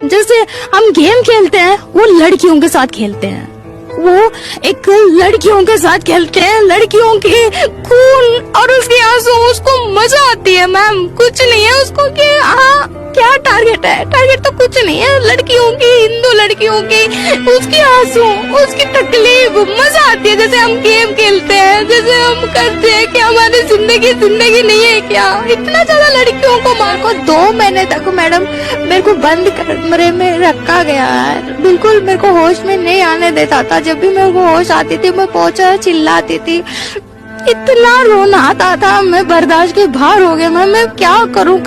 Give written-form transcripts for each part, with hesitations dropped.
जैसे हम गेम खेलते हैं वो लड़कियों के साथ खेलते हैं, वो एक लड़कियों के साथ खेलते हैं, लड़कियों के खून और उसके आंसू, उसको मजा आती है मैम। कुछ नहीं है उसको कि हाँ क्या टारगेट है, टारगेट तो कुछ नहीं है। लड़कियों की, हिंदू लड़कियों की, उसकी आंसू, उसकी तकलीफ, मजा आती है। जैसे हम गेम खेलते हैं, जैसे हम करते हैं कि हमारी जिंदगी नहीं है क्या। इतना ज्यादा लड़कियों को मार को 2 महीने तक मैडम मेरे को बंद कमरे में रखा गया है, बिल्कुल मेरे को होश में नहीं आने देता था। जब भी मेरे को होश आती थी मैं पहुंचा चिल्लाती थी, इतना रोना आता था, मैं बर्दाश्त के बाहर हो गया। मैं क्या करूं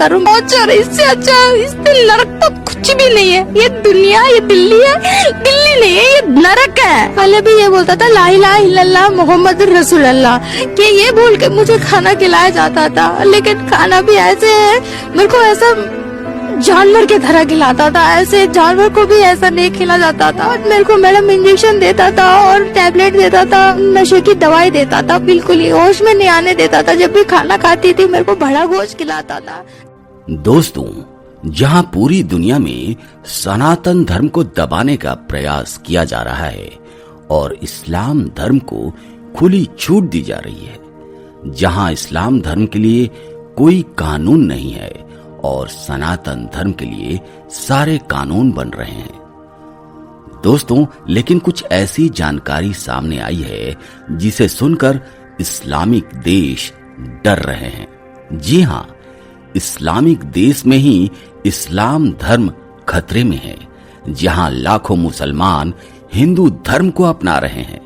इससे अच्छा, इससे नरक तो कुछ भी नहीं है। ये दुनिया, ये दिल्ली है, दिल्ली नहीं है, ये नरक है। पहले भी ये बोलता था ला इलाहा इल्लल्लाह मोहम्मद रसूलुल्लाह, कि ये बोल के मुझे खाना खिलाया जाता था, लेकिन खाना भी ऐसे है मेरे को ऐसा जानवर के तरह खिलाता था, ऐसे जानवर को भी ऐसा नहीं खिला जाता था। और मेरे को मैडम इंजेक्शन देता था और टैबलेट देता था, नशे की दवाई देता था, बिल्कुल ही होश में नहीं आने देता था। जब भी खाना खाती थी मेरे को बड़ा गोश्त खिलाता था। दोस्तों, जहां पूरी दुनिया में सनातन धर्म को दबाने का प्रयास किया जा रहा है और इस्लाम धर्म को खुली छूट दी जा रही है, जहां इस्लाम धर्म के लिए कोई कानून नहीं है और सनातन धर्म के लिए सारे कानून बन रहे हैं। दोस्तों, लेकिन कुछ ऐसी जानकारी सामने आई है जिसे सुनकर इस्लामिक देश डर रहे हैं। जी हां, इस्लामिक देश में ही इस्लाम धर्म खतरे में है, जहां लाखों मुसलमान हिंदू धर्म को अपना रहे हैं।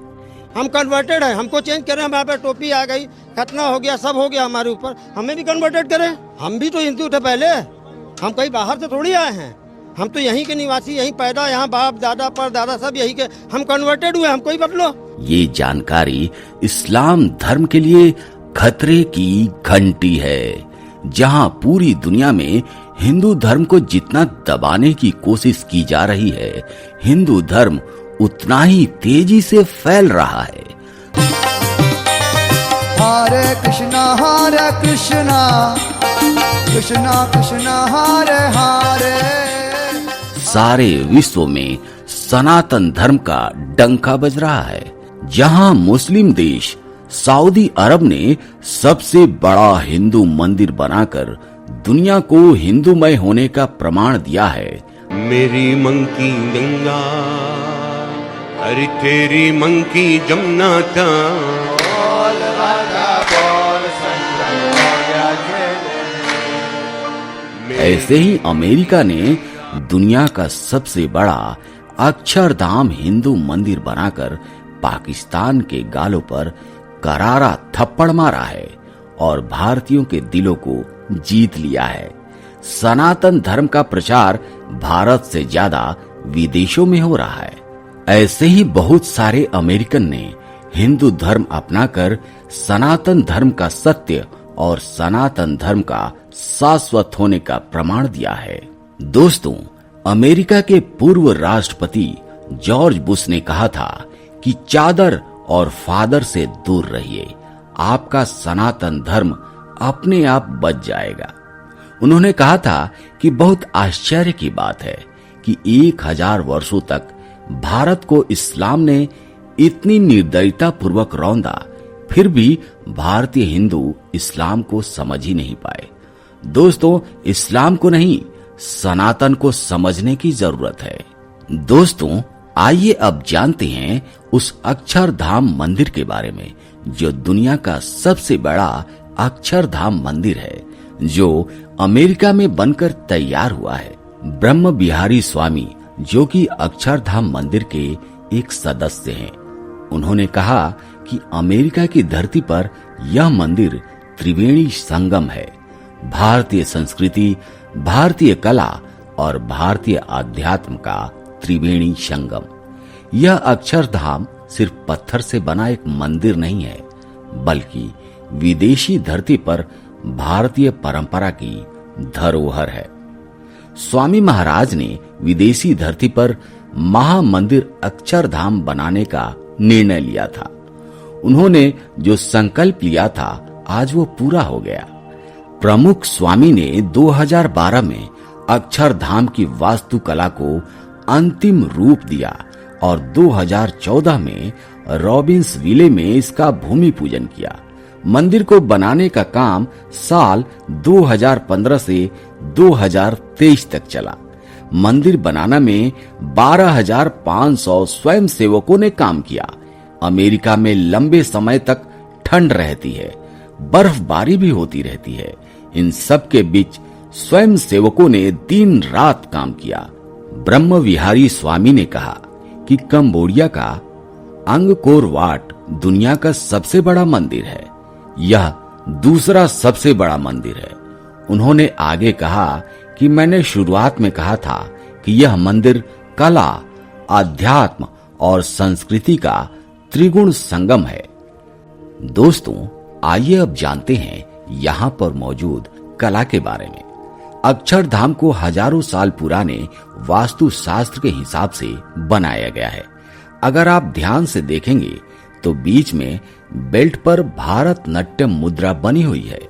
हम कन्वर्टेड है, हमको चेंज करें, हमारे पे टोपी आ गई, खतना हो गया, सब हो गया हमारे ऊपर, हमें भी कन्वर्टेड करें। हम भी तो हिंदू थे पहले, हम कहीं बाहर से थोड़ी आए हैं, हम तो यहीं के निवासी, यहीं पैदा, यहाँ बाप दादा पर दादा सब यहीं के, हम कन्वर्टेड हुए, हमको ही बदलो। ये जानकारी इस्लाम धर्म के लिए खतरे की घंटी है। जहां पूरी दुनिया में हिंदू धर्म को जितना दबाने की कोशिश की जा रही है, हिंदू धर्म उतना ही तेजी से फैल रहा है। हरे कृष्णा कृष्णा कृष्णा हरे हरे। सारे विश्व में सनातन धर्म का डंका बज रहा है। जहां मुस्लिम देश सऊदी अरब ने सबसे बड़ा हिंदू मंदिर बनाकर दुनिया को हिंदूमय होने का प्रमाण दिया है। मेरी मंकी गंगा, अरे तेरी मंकी जमुना था। ऐसे ही अमेरिका ने दुनिया का सबसे बड़ा अक्षरधाम हिंदू मंदिर बनाकर पाकिस्तान के गालों पर करारा थप्पड़ मारा है और भारतीयों के दिलों को जीत लिया है। सनातन धर्म का प्रचार भारत से ज्यादा विदेशों में हो रहा है। ऐसे ही बहुत सारे अमेरिकन ने हिंदू धर्म अपनाकर सनातन धर्म का सत्य और सनातन धर्म का शाश्वत होने का प्रमाण दिया है। दोस्तों, अमेरिका के पूर्व राष्ट्रपति जॉर्ज बुश ने कहा था कि चादर और फादर से दूर रहिए, आपका सनातन धर्म अपने आप बच जाएगा। उन्होंने कहा था कि बहुत आश्चर्य की बात है कि 1000 वर्षों तक भारत को इस्लाम ने इतनी निर्दयता पूर्वक रौंदा, फिर भी भारतीय हिंदू इस्लाम को समझ ही नहीं पाए। दोस्तों, इस्लाम को नहीं, सनातन को समझने की जरूरत है। दोस्तों, आइए अब जानते हैं उस अक्षरधाम मंदिर के बारे में, जो दुनिया का सबसे बड़ा अक्षरधाम मंदिर है, जो अमेरिका में बनकर तैयार हुआ है। ब्रह्म बिहारी स्वामी, जो कि अक्षरधाम मंदिर के एक सदस्य हैं, उन्होंने कहा कि अमेरिका की धरती पर यह मंदिर त्रिवेणी संगम है। भारतीय संस्कृति, भारतीय कला और भारतीय आध्यात्म का त्रिवेणी संगम। यह अक्षरधाम सिर्फ पत्थर से बना एक मंदिर नहीं है, बल्कि विदेशी धरती पर भारतीय परंपरा की धरोहर है। स्वामी महाराज ने विदेशी धरती पर महामंदिर अक्षरधाम बनाने का निर्णय लिया था। उन्होंने जो संकल्प लिया था, आज वो पूरा हो गया। प्रमुख स्वामी ने 2012 में अक्षरधाम की वास्तुकला को अंतिम रूप दिया और 2014 में रॉबिन्सविले में इसका भूमि पूजन किया। मंदिर को बनाने का काम साल 2015 से 2023 तक चला। मंदिर बनाने में 12,500 स्वयंसेवकों ने काम किया। अमेरिका में लंबे समय तक ठंड रहती है, बर्फबारी भी होती रहती है। इन सब के बीच स्वयंसेवकों ने दिन रात काम किया। ब्रह्म विहारी स्वामी ने कहा कि कंबोडिया का अंगकोर वाट दुनिया का सबसे बड़ा मंदिर है। यह दूसरा सबसे बड़ा मंदिर है। उन्होंने आगे कहा कि मैंने शुरुआत में कहा था कि यह मंदिर कला, आध्यात्म और संस्कृति का त्रिगुण संगम है। दोस्तों, आइए अब जानते हैं यहाँ पर मौजूद कला के बारे में। अक्षरधाम को हजारों साल पुराने वास्तुशास्त्र के हिसाब से बनाया गया है। अगर आप ध्यान से देखेंगे तो बीच में बेल्ट पर भारत नाट्यम मुद्रा बनी हुई है।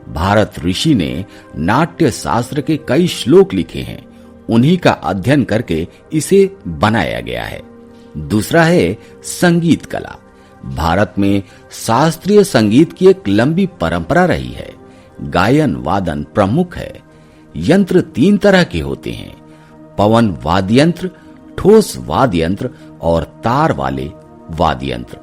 भारत ऋषि ने नाट्य शास्त्र के कई श्लोक लिखे हैं, उन्हीं का अध्ययन करके इसे बनाया गया है। दूसरा है संगीत कला। भारत में शास्त्रीय संगीत की एक लंबी परंपरा रही है। गायन वादन प्रमुख है। यंत्र 3 तरह के होते हैं: पवन वाद्य यंत्र, ठोस वाद्य यंत्र और तार वाले वाद्य यंत्र।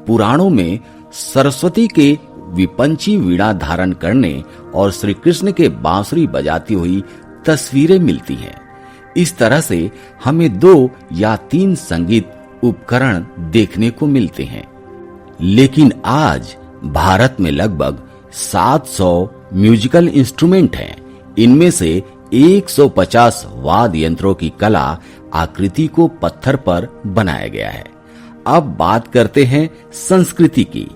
पुराणों में सरस्वती के विपंची वीणा धारण करने और श्री कृष्ण के बांसुरी बजाती हुई तस्वीरें मिलती हैं। इस तरह से हमें 2 या 3 संगीत उपकरण देखने को मिलते हैं। लेकिन आज भारत में लगभग 700 म्यूजिकल इंस्ट्रूमेंट हैं। इनमें से 150 वाद्य यंत्रों की कला आकृति को पत्थर पर बनाया गया है। अब बात करते हैं संस्कृति की।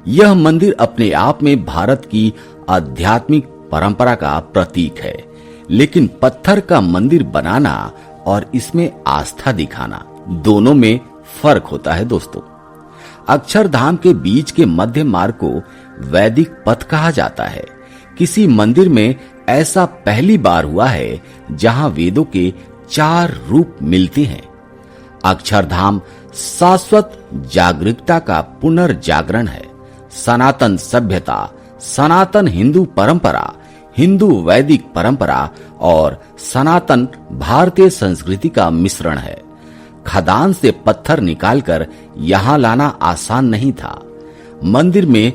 यह मंदिर अपने आप में भारत की आध्यात्मिक परंपरा का प्रतीक है, लेकिन पत्थर का मंदिर बनाना और इसमें आस्था दिखाना, दोनों में फर्क होता है। दोस्तों, अक्षरधाम के बीच के मध्य मार्ग को वैदिक पथ कहा जाता है। किसी मंदिर में ऐसा पहली बार हुआ है जहां वेदों के 4 रूप मिलते हैं। अक्षरधाम शाश्वत जागरूकता का पुनर्जागरण है। सनातन सभ्यता, सनातन हिंदू परंपरा, हिंदू वैदिक परंपरा और सनातन भारतीय संस्कृति का मिश्रण है। खदान से पत्थर निकालकर यहां लाना आसान नहीं था। मंदिर में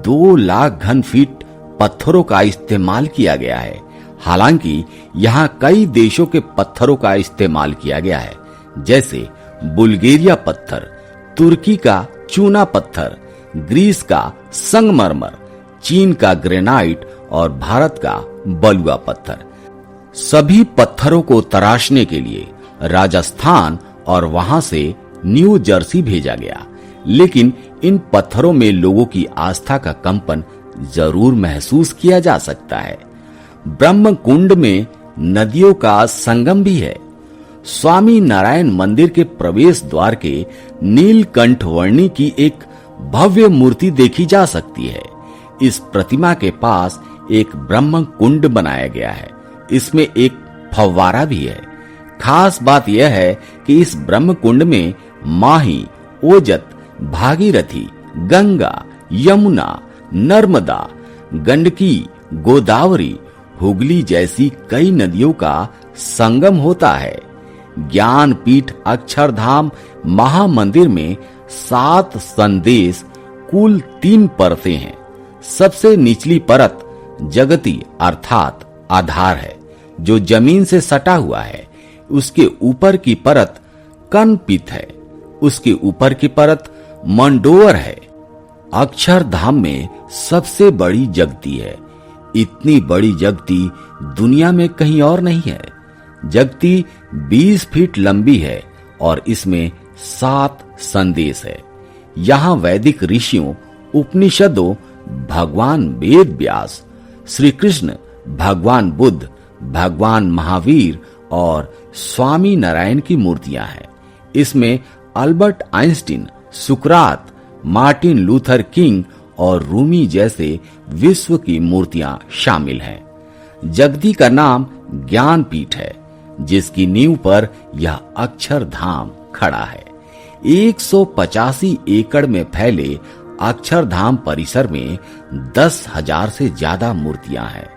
2 लाख घन फीट पत्थरों का इस्तेमाल किया गया है। हालांकि यहाँ कई देशों के पत्थरों का इस्तेमाल किया गया है, जैसे बुल्गारिया पत्थर, तुर्की का चूना पत्थर, ग्रीस का संगमरमर, चीन का ग्रेनाइट और भारत का बलुआ पत्थर। सभी पत्थरों को तराशने के लिए राजस्थान और वहां से न्यू जर्सी भेजा गया, लेकिन इन पत्थरों में लोगों की आस्था का कंपन जरूर महसूस किया जा सकता है। ब्रह्म कुंड में नदियों का संगम भी है। स्वामी नारायण मंदिर के प्रवेश द्वार के नीलकंठ वर्णी की एक भव्य मूर्ति देखी जा सकती है। इस प्रतिमा के पास एक ब्रह्म कुंड बनाया गया है। इसमें एक फव्वारा भी है। खास बात यह है कि इस ब्रह्म कुंड में माही, ओजत, भागीरथी, गंगा, यमुना, नर्मदा, गंडकी, गोदावरी, हुगली जैसी कई नदियों का संगम होता है। ज्ञानपीठ अक्षरधाम महामंदिर में 7 संदेश कुल 3 परतें हैं। सबसे निचली परत जगती अर्थात आधार है, जो जमीन से सटा हुआ है। उसके ऊपर की परत कनपित है। उसके ऊपर की परत मंडोर है। अक्षरधाम में सबसे बड़ी जगती है। इतनी बड़ी जगती दुनिया में कहीं और नहीं है। जगती 20 फीट लंबी है और इसमें 7 संदेश है। यहाँ वैदिक ऋषियों, उपनिषदों, भगवान वेद व्यास, श्री कृष्ण, भगवान बुद्ध, भगवान महावीर और स्वामी नारायण की मूर्तियां हैं। इसमें अल्बर्ट आइंस्टीन, सुकरात, मार्टिन लूथर किंग और रूमी जैसे विश्व की मूर्तियां शामिल हैं। जगती का नाम ज्ञानपीठ है, जिसकी नींव पर यह अक्षरधाम खड़ा है। 185 एकड़ में फैले अक्षरधाम परिसर में 10,000 से ज्यादा मूर्तियां हैं।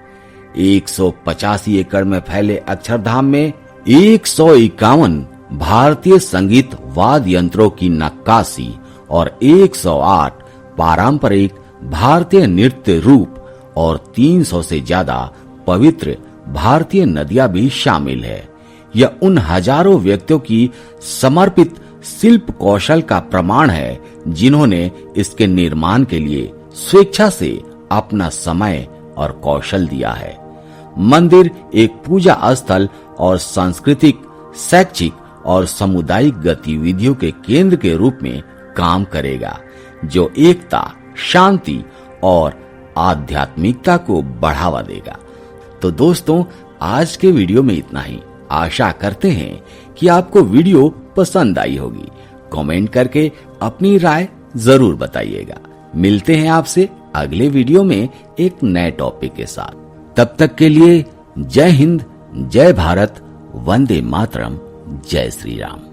185 एकड़ में फैले अक्षरधाम में 151 भारतीय संगीत वाद्य यंत्रों की नक्काशी और 108 पारंपरिक भारतीय नृत्य रूप और 300 से ज्यादा पवित्र भारतीय नदियां भी शामिल है। यह उन हजारों व्यक्तियों की समर्पित शिल्प कौशल का प्रमाण है, जिन्होंने इसके निर्माण के लिए स्वेच्छा से अपना समय और कौशल दिया है। मंदिर एक पूजा स्थल और सांस्कृतिक, शैक्षिक और सामुदायिक गतिविधियों के केंद्र के रूप में काम करेगा, जो एकता, शांति और आध्यात्मिकता को बढ़ावा देगा। तो दोस्तों, आज के वीडियो में इतना ही। आशा करते हैं कि आपको वीडियो पसंद आई होगी। कमेंट करके अपनी राय जरूर बताइएगा। मिलते हैं आपसे अगले वीडियो में एक नए टॉपिक के साथ। तब तक के लिए जय हिंद, जय भारत, वंदे मातरम, जय श्री राम।